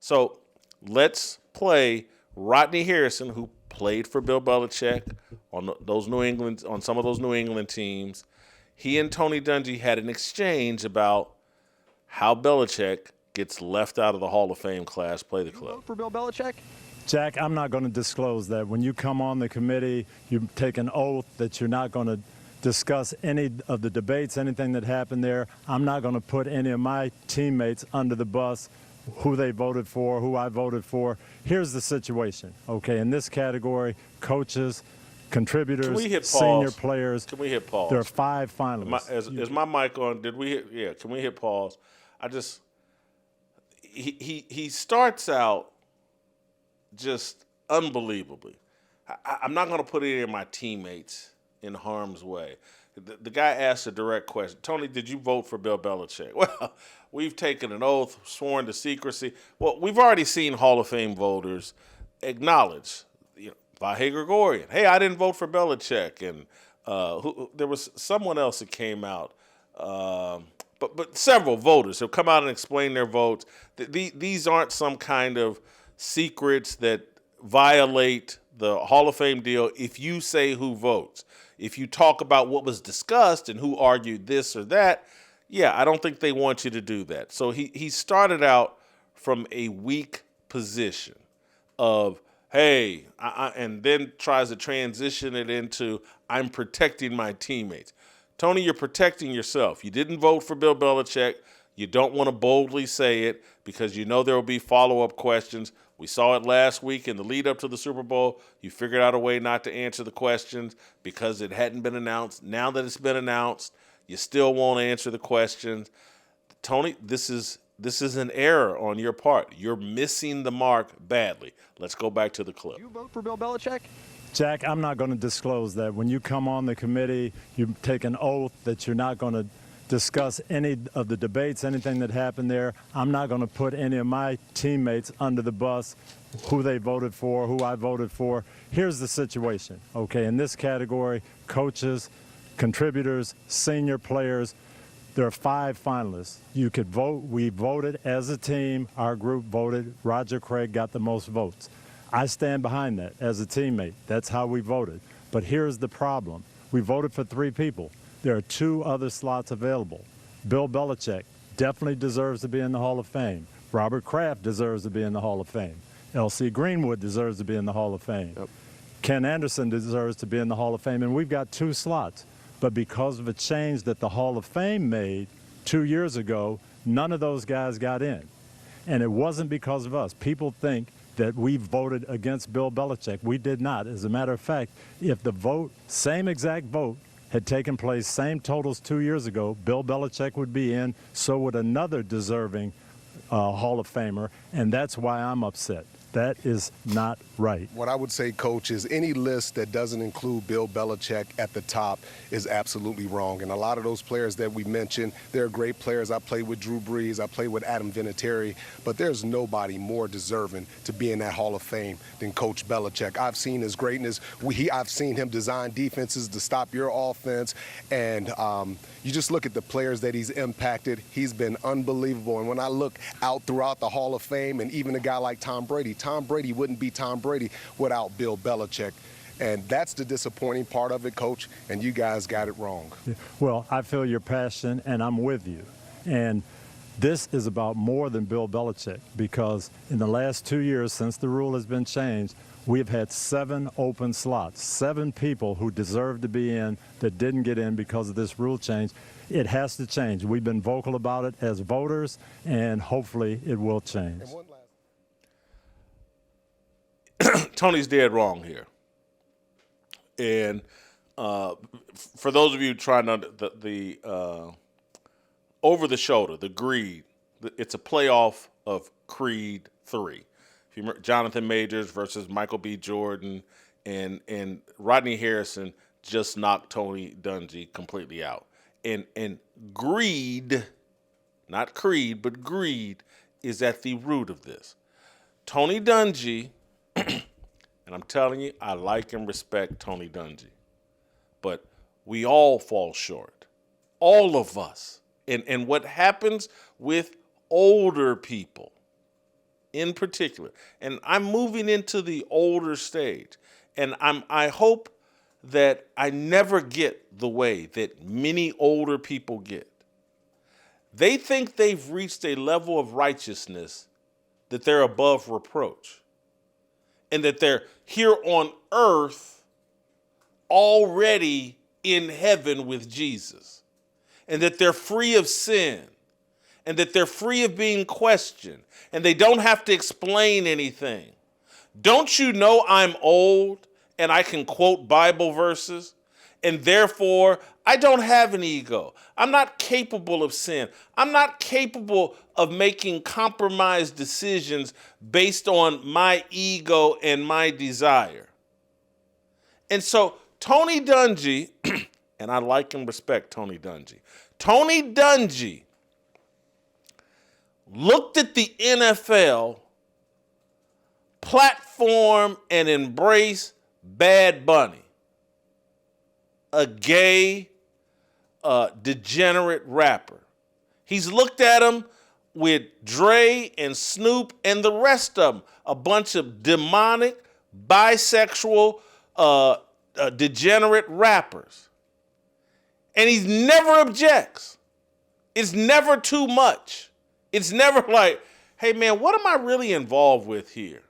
So let's play Rodney Harrison, who played for Bill Belichick on some of those New England teams. He and Tony Dungy had an exchange about how Belichick gets left out of the Hall of Fame class. Play the clip. For Bill Belichick? Jack, I'm not going to disclose that. When you come on the committee, you take an oath that you're not going to discuss any of the debates, anything that happened there. I'm not going to put any of my teammates under the bus, who they voted for, who I voted for. Here's the situation, okay? In this category, coaches, contributors, senior players. Can we hit pause? There are 5 finalists. Is my mic on? Did we hit? Yeah, can we hit pause? He starts out just unbelievably. I'm not going to put any of my teammates in harm's way. The guy asked a direct question. Tony, did you vote for Bill Belichick? Well, we've taken an oath, sworn to secrecy. Well, we've already seen Hall of Fame voters acknowledge, Vahe Gregorian. Hey, I didn't vote for Belichick. And there was someone else that came out. But several voters have come out and explained their votes. These aren't some kind of secrets that violate the Hall of Fame deal if you say who votes. If you talk about what was discussed and who argued this or that, I don't think they want you to do that. So he started out from a weak position of, hey, and then tries to transition it into, I'm protecting my teammates. Tony, you're protecting yourself. You didn't vote for Bill Belichick. You don't want to boldly say it because you know there will be follow-up questions. We saw it last week in the lead up to the Super Bowl. You figured out a way not to answer the questions because it hadn't been announced. Now that it's been announced, you still won't answer the questions. Tony, this is an error on your part. You're missing the mark badly. Let's go back to the clip. You vote for Bill Belichick? Jack, I'm not going to disclose that. When you come on the committee, you take an oath that you're not going to discuss any of the debates, anything that happened there. I'm not going to put any of my teammates under the bus, who they voted for, who I voted for. Here's the situation, okay? In this category, coaches, contributors, senior players, there are 5 finalists. You could vote. We voted as a team. Our group voted. Roger Craig got the most votes. I stand behind that as a teammate. That's how we voted. But here's the problem. We voted for 3 people. There are 2 other slots available. Bill Belichick definitely deserves to be in the Hall of Fame. Robert Kraft deserves to be in the Hall of Fame. L.C. Greenwood deserves to be in the Hall of Fame. Yep. Ken Anderson deserves to be in the Hall of Fame, and we've got 2 slots. But because of a change that the Hall of Fame made 2 years ago, none of those guys got in. And it wasn't because of us. People think that we voted against Bill Belichick. We did not. As a matter of fact, if the vote, same exact vote, had taken place, same totals 2 years ago, Bill Belichick would be in, so would another deserving Hall of Famer, and that's why I'm upset. That is not right. What I would say, Coach, is any list that doesn't include Bill Belichick at the top is absolutely wrong. And a lot of those players that we mentioned, they're great players. I played with Drew Brees. I played with Adam Vinatieri. But there's nobody more deserving to be in that Hall of Fame than Coach Belichick. I've seen his greatness. I've seen him design defenses to stop your offense. And you just look at the players that he's impacted. He's been unbelievable. And when I look out throughout the Hall of Fame, and even a guy like Tom Brady wouldn't be Tom Brady without Bill Belichick. And that's the disappointing part of it, Coach, and you guys got it wrong. Well, I feel your passion, and I'm with you. And this is about more than Bill Belichick, because in the last 2 years since the rule has been changed, we've had 7 open slots, 7 people who deserve to be in that didn't get in because of this rule change. It has to change. We've been vocal about it as voters, and hopefully it will change. Tony's dead wrong here. And for those of you trying to, the over the shoulder, the greed, it's a playoff of Creed 3. If you remember, Jonathan Majors versus Michael B. Jordan, and Rodney Harrison just knocked Tony Dungy completely out. And greed, not creed, but greed is at the root of this. Tony Dungy, and I'm telling you, I like and respect Tony Dungy, but we all fall short, all of us. And what happens with older people in particular, and I'm moving into the older stage, and I hope that I never get the way that many older people get. They think they've reached a level of righteousness that they're above reproach, and that they're here on earth already in heaven with Jesus, and that they're free of sin, and that they're free of being questioned, and they don't have to explain anything. Don't you know I'm old and I can quote Bible verses, and therefore I don't have an ego. I'm not capable of sin. I'm not capable of making compromised decisions based on my ego and my desire. And so Tony Dungy, and I like and respect Tony Dungy. Tony Dungy looked at the NFL platform and embrace Bad Bunny, a gay, degenerate rapper. He's looked at him with Dre and Snoop and the rest of them, a bunch of demonic, bisexual, degenerate rappers. And he never objects. It's never too much. It's never like, hey man, what am I really involved with here?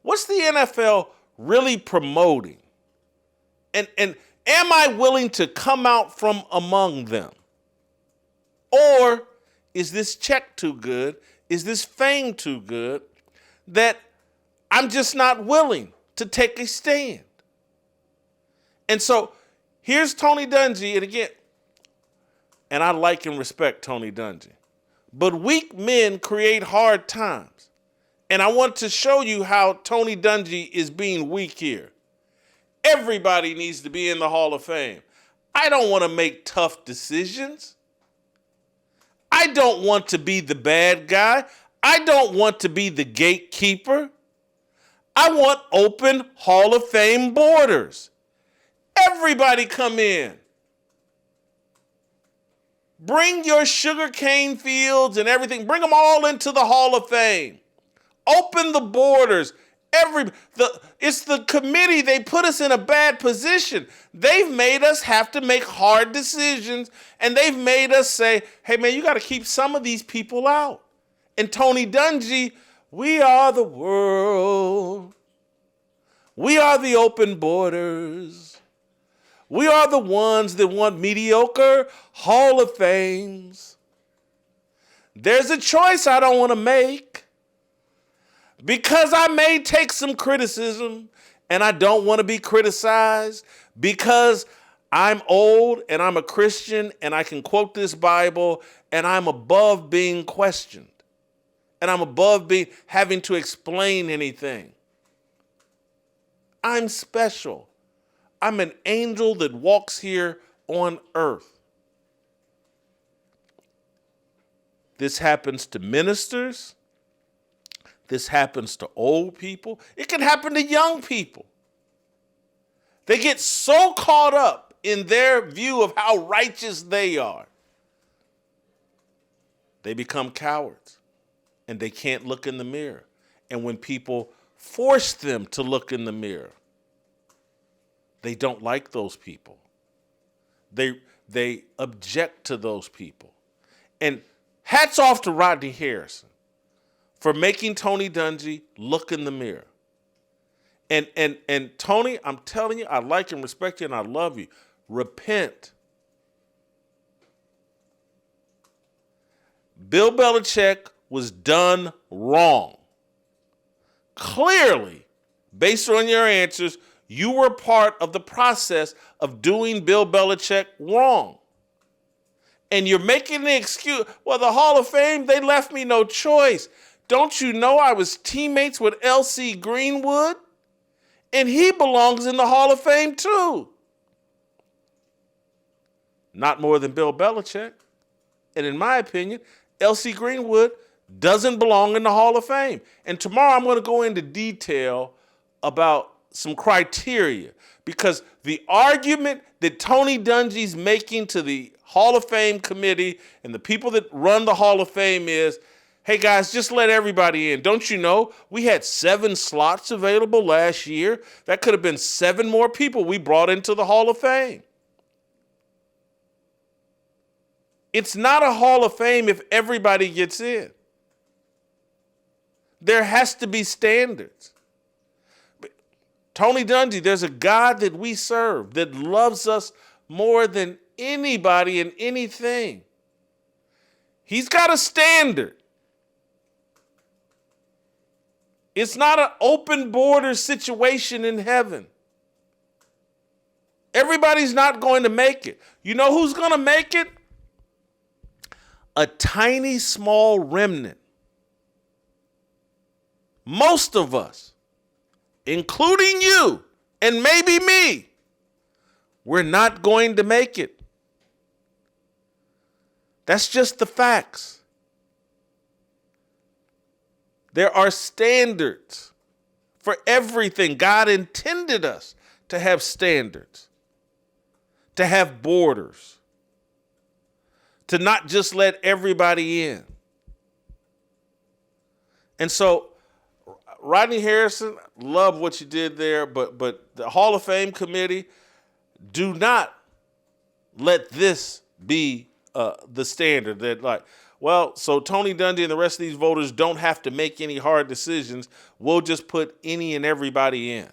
What's the NFL really promoting? And am I willing to come out from among them? Or is this check too good? Is this fame too good that I'm just not willing to take a stand? And so here's Tony Dungy, and again, and I like and respect Tony Dungy, but weak men create hard times. And I want to show you how Tony Dungy is being weak here. Everybody needs to be in the Hall of Fame. I don't want to make tough decisions. I don't want to be the bad guy. I don't want to be the gatekeeper. I want open Hall of Fame borders. Everybody come in. Bring your sugarcane fields and everything. Bring them all into the Hall of Fame. Open the borders. It's the committee. They put us in a bad position. They've made us have to make hard decisions, and they've made us say, hey, man, you got to keep some of these people out. And Tony Dungy, we are the world. We are the open borders. We are the ones that want mediocre Hall of Fames. There's a choice I don't want to make. Because I may take some criticism and I don't want to be criticized, because I'm old and I'm a Christian and I can quote this Bible and I'm above being questioned and I'm above having to explain anything. I'm special. I'm an angel that walks here on earth. This happens to ministers. This happens to old people. It can happen to young people. They get so caught up in their view of how righteous they are. They become cowards and they can't look in the mirror. And when people force them to look in the mirror, they don't like those people. They object to those people. And hats off to Rodney Harrison for making Tony Dungy look in the mirror. And Tony, I'm telling you, I like and respect you and I love you. Repent. Bill Belichick was done wrong. Clearly, based on your answers, you were part of the process of doing Bill Belichick wrong. And you're making the excuse, well, the Hall of Fame, they left me no choice. Don't you know I was teammates with L.C. Greenwood? And he belongs in the Hall of Fame too. Not more than Bill Belichick. And in my opinion, L.C. Greenwood doesn't belong in the Hall of Fame. And tomorrow I'm going to go into detail about some criteria, because the argument that Tony Dungy's making to the Hall of Fame committee and the people that run the Hall of Fame is, Hey, guys, just let everybody in. Don't you know we had 7 slots available last year? That could have been 7 more people we brought into the Hall of Fame. It's not a Hall of Fame if everybody gets in. There has to be standards. Tony Dungy, there's a God that we serve that loves us more than anybody and anything. He's got a standard. It's not an open border situation in heaven. Everybody's not going to make it. You know who's going to make it? A tiny, small remnant. Most of us, including you and maybe me, we're not going to make it. That's just the facts. There are standards for everything. God intended us to have standards, to have borders, to not just let everybody in. And so, Rodney Harrison, love what you did there, but the Hall of Fame committee, do not let this be the standard. That like, well, so Tony Dungy and the rest of these voters don't have to make any hard decisions. We'll just put any and everybody in.